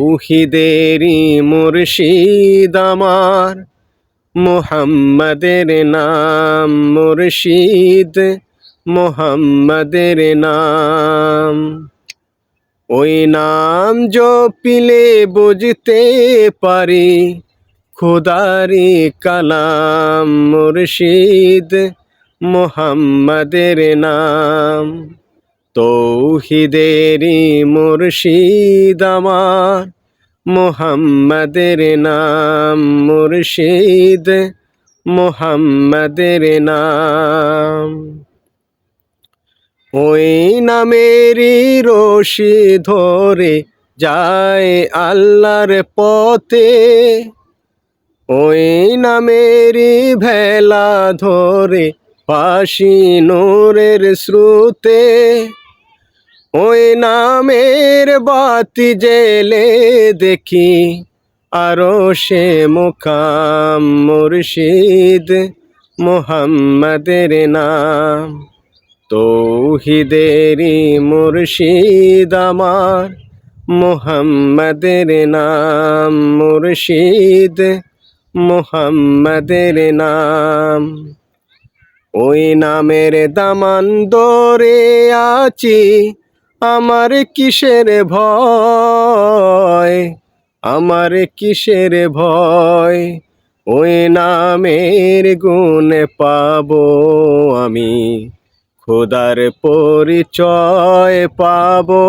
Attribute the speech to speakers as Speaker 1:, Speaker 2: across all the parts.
Speaker 1: তৌহিদেরই মুর্শিদ আমার, মুহাম্মাদের নাম মুর্শিদ, মুহাম্মাদের নাম। ওই নাম জপিলে বুঝতে পারি খোদারি কালাম মুর্শিদ, মুহাম্মাদের নাম। তৌহিদেরই মুর্শিদ আমার, মুহাম্মাদের নাম মুর্শিদ, মুহাম্মাদের নাম। ওই নামেরই রশি ধরে যায় আল্লাহর পথে, ওই নামেরই ভেলা ধরে পাশি নূরের স্রোতে। ওই নামের বাতি জেলে দেখি আরশে মুকাম মুর্শিদ, মুহাম্মাদের নাম। তৌহিদেরই মুর্শিদ আমার, মুহাম্মাদের নাম মুর্শিদ, মুহাম্মাদের নাম। ওই নামের দামান ধরে আছি, আমার কিসের ভয়, আমার কিসের ভয়। ওই নামের গুণ পাবো আমি, খোদার পরিচয় পাবো,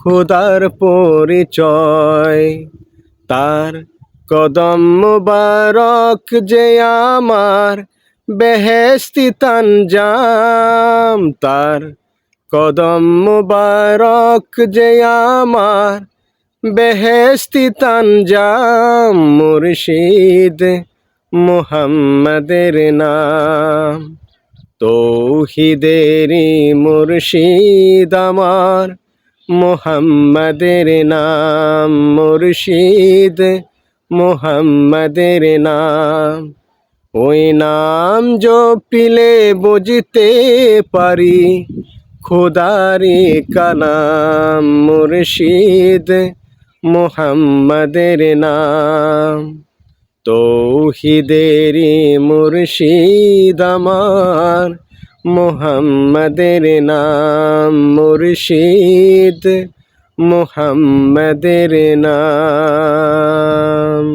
Speaker 1: খোদার পরিচয়। তার কদম মুবারক যে আমার বেহেশতি তানজাম, তার কদম মুবারক যে আমার বেহেশতি তানজাম মুর্শিদ, মুহাম্মাদের নাম। তৌহিদেরই মুর্শিদ আমার, মুহাম্মাদের নাম মুর্শিদ, মুহাম্মাদের নাম। ওই নাম জপিলে বুঝতে পারি খোদারি কালাম মুর্শিদ, মুহাম্মাদের নাম। তৌহিদেরই মুর্শিদ আমার, মুহাম্মাদের নাম মুর্শিদ, মুহাম্মাদের নাম।